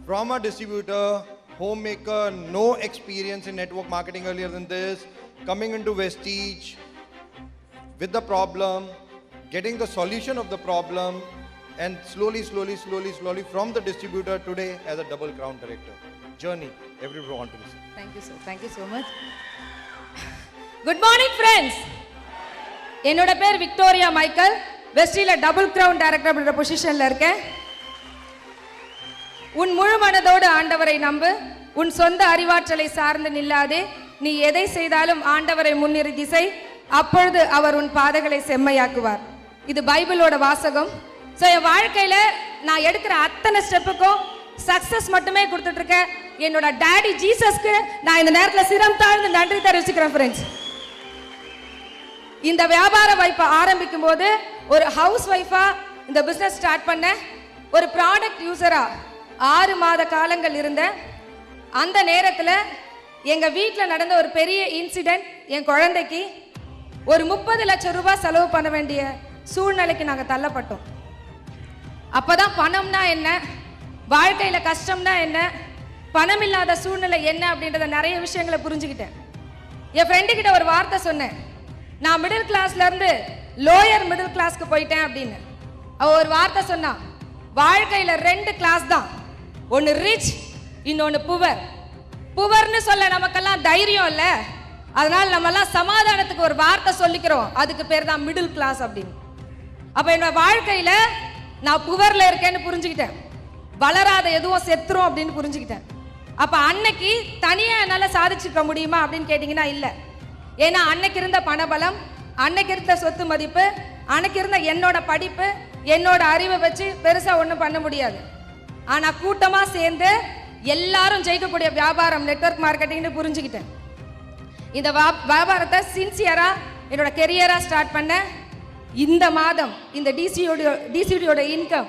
from a distributor, homemaker, no experience in network marketing earlier than this, coming into Vestige with the problem, getting the solution of the problem, and slowly from the distributor today as a double crown director. Journey, everyone want to listen. Thank you, sir. Thank you so much. Good morning, friends. என்னோட பேர் Victoria Michael. வெஸ்டில double crown director அப்படின்ற பொசிஷன்ல இருக்கேன். உன் முழு மனதோடு ஆண்டவரை நம்பு, உன் சொந்த அறிவாற்றலை சார்ந்து நில்லாதே, நீ எதை செய்தாலும் ஆண்டவரை முன்னிறுத்தி செய், அப்பொழுது அவர் உன் பாதைகளை செம்மையாக்குவார். இது பைபிளோட வாசகம். ஸோ என் வாழ்க்கையில நான் எடுக்கிற அத்தனை ஸ்டெப்புக்கும் சக்சஸ் மட்டுமே கொடுத்துட்டு இருக்கேன். என்னோட டாடி ஜீசஸ்க்கு நான் இந்த நேரத்தில் சிரம் தாழ்ந்து நன்றி தெரிவிச்சுக்கிறேன் ஃப்ரெண்ட்ஸ். இந்த வியாபார வாய்ப்பை ஆரம்பிக்கும் போது ஒரு ஹவுஸ் ஒய்ஃபா இந்த பிசினஸ் ஸ்டார்ட் பண்ண, ஒரு ப்ராடக்ட் யூசரா 6 மாத காலங்கள் இருந்தேன். அந்த நேரத்தில் எங்க வீட்டில் நடந்த ஒரு பெரிய இன்சிடென்ட், என் குழந்தைக்கு ஒரு 30 லட்சம் ரூபாய் செலவு பண்ண வேண்டிய சூழ்நிலைக்கு நாங்கள் தள்ளப்பட்டோம். அப்பதான் பணம்னா என்ன, வாழ்க்கையில கஷ்டம்னா என்ன, பணம் இல்லாத சூழ்நிலை என்ன அப்படின்றத நிறைய விஷயங்களை புரிஞ்சுக்கிட்டேன். என் ஃப்ரெண்டு கிட்ட ஒரு வார்த்தை சொன்னேன், நான் மிடில் கிளாஸ்ல இருந்து லோயர் மிடில் கிளாஸ்க்கு போயிட்டேன் அப்படின்னு. அவ ஒரு வார்த்தை சொன்னா, வாழ்க்கையில 2 கிளாஸ் தான், ஒன்னு ரிச், இன்னொன்னு புவர். புவர்னு சொல்ல நமக்கெல்லாம் தைரியம் இல்ல, அதனால நம்ம எல்லாம் சமாதானத்துக்கு ஒரு வார்த்தை சொல்லிக்கிறோம், அதுக்கு பேர் தான் மிடில் கிளாஸ் அப்படின்னு. அப்ப என்னோட வாழ்க்கையில நான் புவர்ல இருக்கேன்னு புரிஞ்சுக்கிட்டேன், வளராத எதுவும் செத்துரும் அப்படின்னு புரிஞ்சுக்கிட்டேன். அப்ப அன்னைக்கு தனியா என்னால சாதிச்சுக்க முடியுமா அப்படின்னு கேட்டீங்கன்னா இல்ல. ஏன்னா அன்னைக்கு இருந்த பணபலம், அன்னைக்கு இருந்த சொத்து மதிப்பு, அன்னைக்கு இருந்த என்னோட படிப்பு, என்னோட அறிவை வச்சு பெருசா ஒன்றும் பண்ண முடியாது. ஆனா கூட்டமா சேர்ந்து எல்லாரும் ஜெயிக்கக்கூடிய வியாபாரம் நெட்வொர்க் மார்க்கெட்டிங்னு புரிஞ்சுக்கிட்டேன். இந்த வியாபாரத்தை சின்சியரா என்னோட கெரியரா ஸ்டார்ட் பண்ண. இந்த மாதம் இந்த டிசிடியோட இன்கம்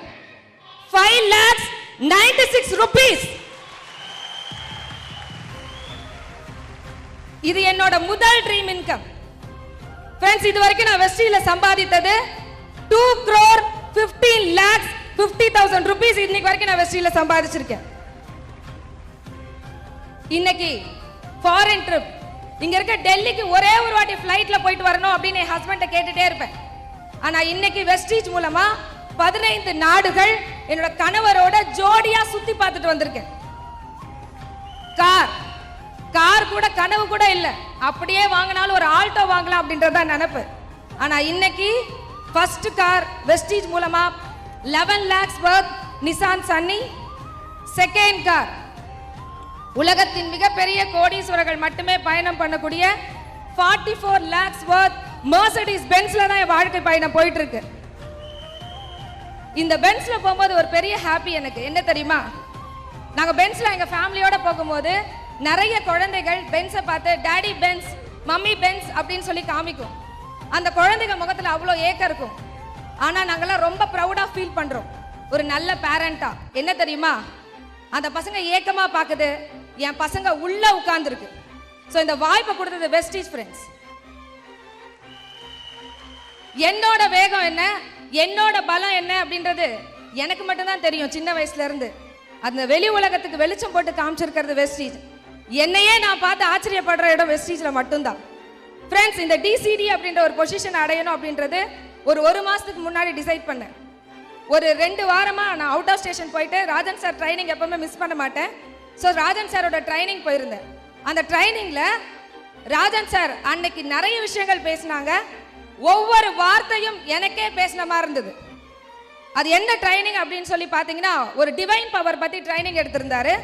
5,96,000 rupees. இது என்னோட முதல் ட்ரீம் இன்கம். ஃப்ரெண்ட்ஸ், இது வரைக்கும் நான் வெஸ்டில சம்பாதித்தது 2,15,50,000 rupees. இன்னைக்கு வரைக்கும் நான் வெஸ்டில சம்பாதிச்சிருக்கேன். இன்னைக்கு ஃபாரின் ட்ரிப், இங்க இருக்க டெல்லிக்கு ஒரே ஒரு வாட்டி ஃப்ளைட்ல போயிட்டு வரணும் அப்படின்னு என் ஹஸ்பண்ட கேட்டுட்டே இருப்பேன். ஆனா இன்னைக்கு வெஸ்டீஜ் மூலமா 15 நாடுகள் என்னோட கணவரோட ஜோடியா சுத்தி பார்த்துட்டு வந்திருக்கேன். கார் கூட கனவு கூட இல்ல, அப்படியே வாங்கினாலும் ஒரு ஆல்டோ வாங்கலாம் அப்படின்றத நினைப்பு. ஆனா இன்னைக்கு ஃபர்ஸ்ட் கார் வெஸ்டீஜ் மூலமா 11 lakhs worth Nissan Sunny. Second car உலகத்தின் மிகப்பெரிய கோடீஸ்வரர்கள் மட்டுமே பயணம் பண்ணக்கூடிய 44 lakhs worth மெர்சிடிஸ் பென்ஸ்ல தான் என் வாழ்க்கை பயணம் போயிட்டு இருக்கு. இந்த பென்ஸ்ல போகும்போது ஒரு பெரிய ஹாப்பி எனக்கு என்ன தெரியுமா, நாங்க பென்ஸ்ல எங்க ஃபேமிலியோட போகும்போது நிறைய குழந்தைகள் பென்ஸை பார்த்து டாடி பென்ஸ், மம்மி பென்ஸ் அப்படின்னு சொல்லி காமிக்கும். அந்த குழந்தைங்க முகத்துல அவ்வளோ ஏக்கம் இருக்கும். ஆனா நாங்கெல்லாம் ரொம்ப ப்ரௌடா ஃபீல் பண்றோம் ஒரு நல்ல பேரண்டா. என்ன தெரியுமா, அந்த பசங்க ஏக்கமா பாக்குது, என் பசங்க உள்ள உட்கார்ந்து இருக்கு. ஸோ இந்த வாய்ப்பை கொடுத்தது வெஸ்டீஜ் ஃப்ரெண்ட்ஸ். என்னோட வேகம் என்ன, என்னோட பலம் என்ன அப்படின்றது எனக்கு மட்டும்தான் தெரியும் சின்ன வயசுல இருந்து. அந்த வெளி உலகத்துக்கு வெளிச்சம் போட்டு காமிச்சிருக்கிறது வெஸ்டீஜ். என்னையே நான் பார்த்து ஆச்சரியப்படுற இடம் வெஸ்டீஜ்ல மட்டும்தான். ஃப்ரெண்ட்ஸ், இந்த டிசிடி அப்படின்ற ஒரு பொசிஷன் அடையணும் அப்படின்றது ஒரு மாசத்துக்கு முன்னாடி டிசைட் பண்ணேன். ஒரு 2 வாரமா நான் அவுட் ஆஃப் ஸ்டேஷன் போயிட்டு ராஜன் சார் ட்ரைனிங் எப்பவுமே மிஸ் பண்ண மாட்டேன். ஸோ ராஜன் சாரோட ட்ரைனிங் போயிருந்தேன். அந்த ட்ரைனிங்ல ராஜன் சார் அன்னைக்கு நிறைய விஷயங்கள் பேசினாங்க. ஒவ்வொரு வார்த்தையும் எனக்கே பேசின மாதிரி இருந்தது. அது என்ன ட்ரைனிங் அப்படின்னு சொல்லி பார்த்தீங்கன்னா, ஒரு டிவைன் பவர் பத்தி ட்ரைனிங் எடுத்திருந்தாரு.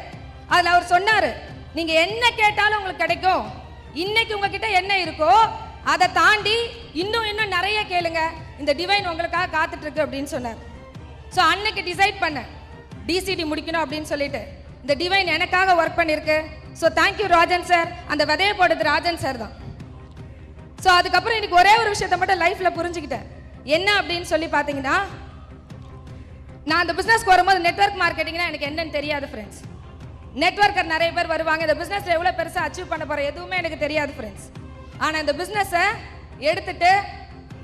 அதில் அவர் சொன்னாரு, நீங்க என்ன கேட்டாலும் உங்களுக்கு கிடைக்கும், இன்னைக்கு உங்ககிட்ட என்ன இருக்கோ அதை தாண்டி இன்னும் நிறைய கேளுங்க, இந்த டிவைன் உங்களுக்காக காத்துட்டு இருக்கு அப்படின்னு சொன்னார். ஸோ அன்னைக்கு டிசைட் பண்ணேன் டிசிடி முடிக்கணும் அப்படின்னு சொல்லிட்டு. இந்த டிவைன் எனக்காக ஒர்க் பண்ணிருக்கு. So thank you Rajan sir. அந்த விதையை போடுறது ராஜன் சார் தான். ஸோ அதுக்கப்புறம் எனக்கு ஒரே ஒரு விஷயத்தை மட்டும் லைஃப்ல புரிஞ்சுக்கிட்டேன். என்ன அப்படின்னு சொல்லி பார்த்தீங்கன்னா, நான் அந்த பிசினஸ்க்கு வரும்போது நெட்வொர்க் மார்க்கெட்டிங்னா எனக்கு என்னன்னு தெரியாது ஃப்ரெண்ட்ஸ். நெட்வொர்க்கர் நிறைய பேர் வருவாங்க, இந்த பிசினஸ்ல எவ்வளவு பெருசா அச்சீவ் பண்ண போற எதுவுமே எனக்கு தெரியாது ஃப்ரெண்ட்ஸ். ஆனா இந்த பிசினஸை எடுத்துட்டு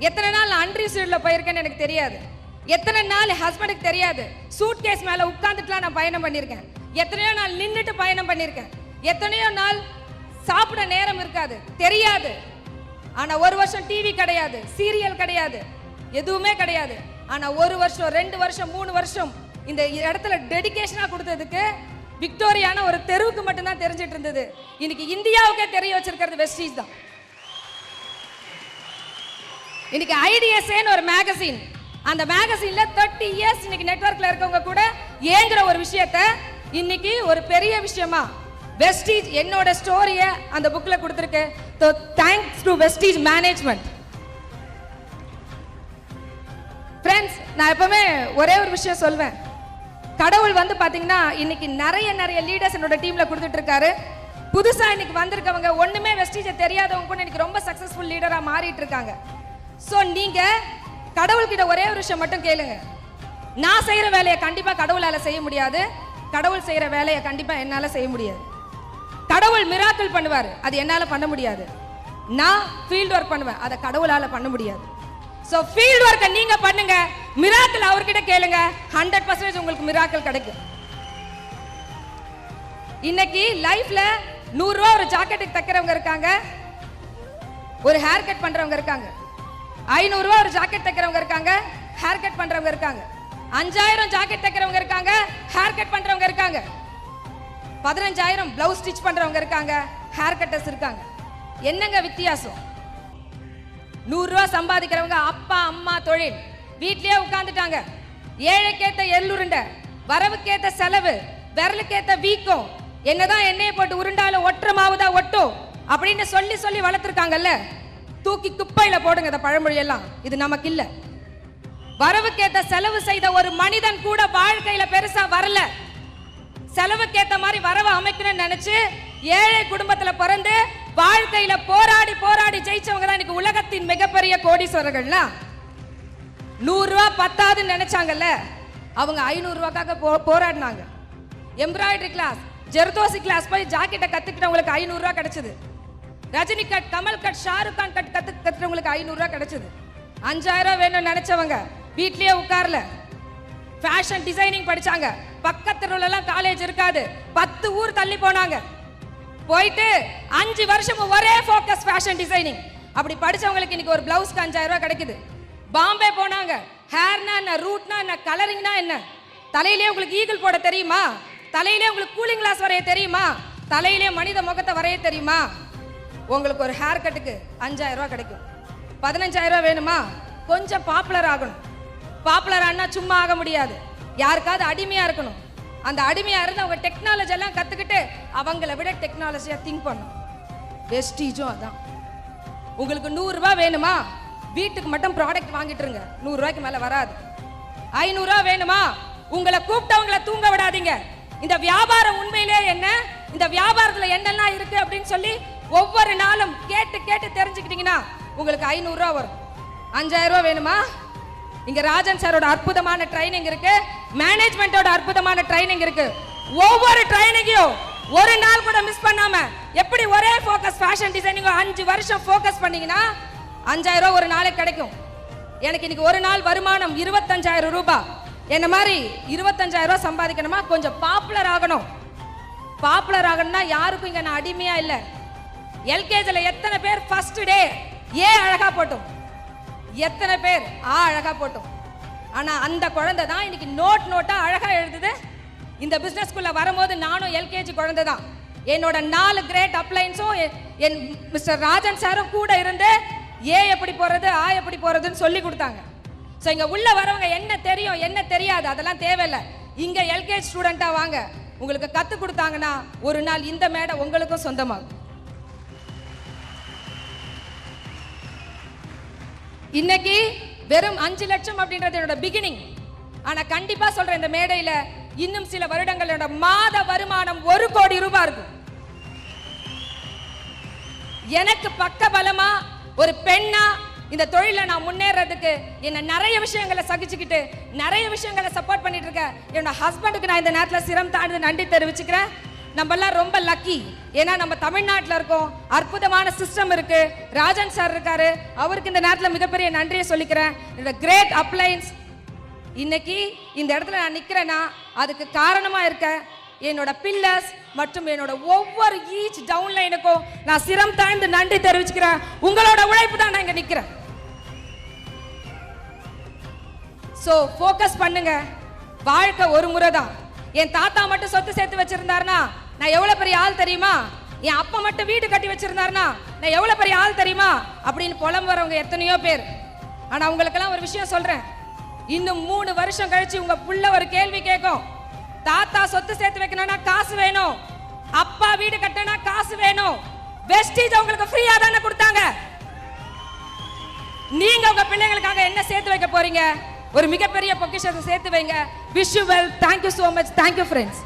எத்தனை நாள் அன்ரிசீவ்ட்ல போயிருக்கேன்னு எனக்கு தெரியாது. எத்தனை நாள் ஹஸ்பண்டுக்கு தெரியாது. சூட் கேஸ் மேல உட்கார்ந்துட்டுலாம் நான் பயணம் பண்ணியிருக்கேன். எத்தனையோ நாள் நின்னுட்டு பயணம் பண்ணியிருக்கேன், எத்தனையோ நாள் சாப்பிட நேரம் இருக்காது, தெரியாது. ஆனா ஒரு வருஷம் டிவி கிடையாது, சீரியல் கிடையாது, எதுவுமே கிடையாது. ஆனா ஒரு வருஷம், 2 வருஷம், 3 வருஷம் இந்த இடத்துல டெடிகேஷனா கொடுத்ததுக்கு விக்டோரியான ஒரு தெருவுக்கு மட்டும்தான் தெரிஞ்சிட்டு இருந்தது. இன்னைக்கு இந்தியாவுக்கே தெரிய வச்சிருக்கிறது வெஸ்டீஜ் தான். இன்னைக்கு ஐடிஎஸ்ஏன்னு ஒரு மேகசின், அந்த மேகசின்ல 30 இயர்ஸ் இன்னைக்கு நெட்வொர்க்ல இருக்கவங்க கூட ஏங்குற ஒரு விஷயத்த இன்னைக்கு ஒரு பெரிய விஷயமா வெஸ்டீஜ் என்னோட ஸ்டோரிய அந்த புக்ல கொடுத்திருக்கு. So thanks to Vestige management. Friends, நான் எப்பவுமே ஒரே ஒரு விஷயம் சொல்வேன். கடவுள் வந்து பாத்தீங்கன்னா இன்னைக்கு நிறைய லீடர்ஸ் என்னோட டீம்ல கொடுத்துட்டு இருக்காரு. புதுசா இன்னைக்கு வந்திருக்கவங்க, ஒண்ணுமே வெஸ்டீஜ் தெரியாதவங்க கூட இன்னைக்கு ரொம்ப சக்சஸ்ஃபுல் லீடரா மாறிட்டு இருக்காங்க. சோ நீங்க கடவுள்கிட்ட ஒரே ஒரு விஷயம் மட்டும் கேளுங்க. நான் செய்யற வேலையை கண்டிப்பா கடவுளால செய்ய முடியாது, கடவுள் செய்யற வேலையை கண்டிப்பா என்னால செய்ய முடியாது. கடவுள் மிராக்கிள் பண்ணுவாரு, அது என்னால பண்ண முடியாது. நான் ஃபீல்ட் ஒர்க் பண்ணுவேன், அதை கடவுளால பண்ண முடியாது. சோ ஃபீல்ட் ஒர்க்கை நீங்க பண்ணுங்க, மிராக்கிள் அவர்கிட்ட கேளுங்க, 100% உங்களுக்கு மிராக்கிள் கிடைக்கும். இன்னைக்கு லைஃப்ல 100 ரூபா ஒரு ஜாக்கெட்டுக்கு தைக்கிறவங்க இருக்காங்க, ஒரு ஹேர் கட் பண்றவங்க இருக்காங்க. 500 ரூபா ஒரு ஜாக்கெட் தைக்கிறவங்க இருக்காங்க, ஹேர் கட் பண்றவங்க இருக்காங்க. 5000 ஜாக்கெட் தைக்கிறவங்க இருக்காங்க, ஹேர் கட் பண்றவங்க இருக்காங்க. 15000 பிளவுஸ் ஸ்டிச் பண்றவங்க இருக்காங்க, ஹேர் கட்டர்ஸ் இருக்காங்க. என்னங்க வித்தியாசம்? 100 ரூபா சம்பாதிக்கிறவங்க அப்பா அம்மா தொழில், வீட்லயே உட்கார்ந்துட்டாங்க. ஏழைக்கேத்த எள்ளுருண்டை, வரவுக்கேத்த செலவு, விரலுக்கேத்த வீக்கம், என்னதான் எண்ணெயை போட்டு உருண்டாலும் ஒற்ற மாவுதா ஒட்டும் அப்படின்னு சொல்லி வளர்த்துருக்காங்கல்ல. தூக்கி குப்பையில போடுங்க இந்த பழமொழி எல்லாம், இது நமக்கு இல்ல. வரவுக்கேத்த செலவு செய்த ஒரு மனிதன் கூட வாழ்க்கையில பெருசா வரல. செலவுக்கேத்த மாதிரி வரவு அமைக்கணும்னு நினைச்சு ஏழை குடும்பத்துல பிறந்து வாழ்க்கையில போராடி ஜெயிச்சவங்க தான் இன்னைக்கு உலகத்தின் மிகப்பெரிய கோடீஸ்வரர்கள்லாம். 100 ரூபா பத்தாதுன்னு நினைச்சாங்கல்ல, அவங்க 500 ரூபாய்க்காக போராடினாங்க. எம்ப்ராய்டரி கிளாஸ், ஜெர்தோசி கிளாஸ் போய் ஜாக்கெட்டை கத்துக்கிட்டவங்களுக்கு 500 ரூபாய் கிடைச்சது. Rajini cut, Kamal cut, Shahrukh Khan cut கத்துக்கிட்டவங்களுக்கு 500 ரூபாய் கிடைச்சது. 5000 ரூபாய் வேணும்னு நினைச்சவங்க வீட்லயே உட்கார்ல ஃபேஷன் டிசைனிங் படிச்சாங்க. பக்கத்துல எல்லாம் காலேஜ் இருக்காது, 10 ஊர் தள்ளி போனாங்க. போயிட்டு 5 வருஷம் ஒரே ஃபோக்கஸ் ஃபேஷன் டிசைனிங். அப்படி படிச்சவங்களுக்கு இன்னைக்கு ஒரு பிளவுஸ்க்கு 5000 ரூபாய் கிடைக்குது. பாம்பே போனாங்க, ஹேர்னா என்ன, ரூட்னா என்ன, கலரிங்னா என்ன, தலையிலே உங்களுக்கு ஈகிள் போட தெரியுமா, தலையிலே உங்களுக்கு கூலிங் கிளாஸ் வரைய தெரியுமா, தலையிலே மனித முகத்தை வரைய தெரியுமா, உங்களுக்கு ஒரு ஹேர் கட்டுக்கு 5000 ரூபாய் கிடைக்கும். 15000 ரூபாய் வேணுமா, கொஞ்சம் பாப்புலர் ஆகணும். பாப்புலர் ஆனா சும்மா ஆக முடியாது, யாருக்காவது அடிமையா இருக்கணும். அந்த அடிமையா இருந்து அவங்க டெக்னாலஜி எல்லாம் கத்துக்கிட்டு அவங்கள விட டெக்னாலஜியா திங்க் பண்ணும். வெஸ்டீஜும் அதான். உங்களுக்கு 100 ரூபாய் வேணுமா, வீட்டுக்கு மட்டும் ப்ராடக்ட் வாங்கிட்டு இருங்க, 100 ரூபாய்க்கு மேல வராது. 500 ரூபாய் வேணுமா, உங்களை கூப்பிட்டவங்களை தூங்க விடாதீங்க. இந்த வியாபாரம் உண்மையிலே என்ன, இந்த வியாபாரத்துல என்னெல்லாம் இருக்கு அப்படின்னு சொல்லி ஒவ்வொரு நாளும் கேட்டு தெரிஞ்சுக்கிட்டீங்கன்னா உங்களுக்கு 500 ரூபாய் வரும். 5000 ரூபாய் வேணுமா, இங்க ராஜன் சாரோட அற்புதமான ட்ரைனிங் இருக்கு, மேனேஜ்மெண்டோட அற்புதமான ட்ரைனிங் இருக்கு. ஒவ்வொரு ட்ரைனிங்கையும் ஒரு நாள் கூட மிஸ் பண்ணாம எப்படி ஒரே ஃபோக்கஸ் ஃபேஷன் டிசைனிங் 5 வருஷம் ஃபோக்கஸ் பண்ணீங்கன்னா 5000 ரூபாய் ஒரு நாளைக்கு கிடைக்கும். எனக்கு இன்னைக்கு ஒரு நாள் வருமானம் 25000 ரூபாய். என்ன மாதிரி 25000 ரூபாய் சம்பாதிக்கணுமா, கொஞ்சம் பாப்புலர் ஆகணும். பாப்புலர் ஆகணும்னா யாருக்கும் இங்க நான் அடிமையா இல்ல. எல்கேஜில எத்தனை பேர் ஃபர்ஸ்ட் டே ஏ அழகா போட்டோம், எத்தனை பேர் ஆ அழகா போட்டோம். ஆனா அந்த குழந்தை தான் இன்னைக்கு நோட்டா அழகா எழுதுது. இந்த பிசினஸ்க்குள்ள வரும்போது நானும் எல்கேஜி குழந்தை தான். என்னோட 4 கிரேட் அப்ளைன்ஸும் என் மிஸ்டர் ராஜன் சாரும் கூட இருந்து ஏ எப்படி போறது ஆ எப்படி போறதுன்னு சொல்லி கொடுத்தாங்க. ஸோ இங்க உள்ள வரவங்க என்ன தெரியும் என்ன தெரியாது அதெல்லாம் தேவையில்லை. இங்க எல்கேஜி ஸ்டூடெண்டா வாங்க, உங்களுக்கு கத்து கொடுத்தாங்கன்னா ஒரு நாள் இந்த மேடை உங்களுக்கும் சொந்தமாகும். இன்னைக்கு வெறும் 5 லட்சம் அப்படின்றது என்னோட பிகினிங். ஆனா கண்டிப்பா சொல்றேன், இந்த மேடையில இன்னும் சில வருடங்களோட மாத வருமானம் 1 கோடி ரூபாய் இருக்கும். எனக்கு பக்க பலமா ஒரு பெண்ணா இந்த தொழில நான் முன்னேறதுக்கு என்ன நிறைய விஷயங்களை சகிச்சுக்கிட்டு நிறைய விஷயங்களை சப்போர்ட் பண்ணிட்டு இருக்கேன். என்னோட ஹஸ்பண்டுக்கு நான் இந்த நேரத்தில் சிரம் தாழ்ந்து நன்றி தெரிவிச்சுக்கிறேன். நம்ம எல்லாம் ரொம்ப லக்கி, ஏன்னா நம்ம தமிழ்நாட்டில் இருக்கோம், அற்புதமான சிஸ்டம் இருக்கு. ராஜன் சார் இருக்காரு, அவருக்கு இந்த நேரத்தில் மிகப்பெரிய நன்றியை சொல்லிக்கிறேன். என்னோட கிரேட் அப்ளைன்ஸ் இன்னைக்கு இந்த இடத்துல நான் நிக்கிறேன்னா அதுக்கு காரணமா இருக்க என்னோட பில்லர்ஸ் மற்றும் என்னோட ஒவ்வொரு ஈச் டவுன்லைனுக்கும் நான் சிரம் தாழ்ந்து நன்றி தெரிவிச்சுக்கிறேன். உங்களோட உழைப்பு தான் நான் இங்க நிக்கிறேன். சோ ஃபோக்கஸ் பண்ணுங்க. வாழ்க்கை ஒரு முறை தான். என் தாத்தா மட்டும் சொத்து சேர்த்து வச்சிருந்தாருன்னா நான் எவ்வளவு பெரிய ஆள் தெரியுமா? என் அப்பா மட்டும் வீடு கட்டி வச்சிருந்தாருன்னா நான் எவ்வளவு பெரிய ஆள் தெரியுமா அப்படின்னு புலம்புறவங்க எத்தனையோ பேர். ஆனா உங்களுக்கெல்லாம் ஒரு விஷயம் சொல்றேன். இன்னும் 3 வருஷம் கழிச்சு உங்க புள்ள ஒரு கேள்வி கேட்கும். தாத்தா சொத்து சேர்த்து வைக்கணும்னா காசு வேணும், அப்பா வீடு கட்டணும்னா காசு வேணும். வெஸ்டீஜ் உங்களுக்கு ஃப்ரீயா தானே கொடுத்தாங்க. நீங்க உங்க பிள்ளைகளுக்காக என்ன சேர்த்து வைக்க போறீங்க? ஒரு மிகப்பெரிய பொக்கிஷத்தை சேர்த்து வைங்க. Wish you well. Thank you so much. Thank you friends.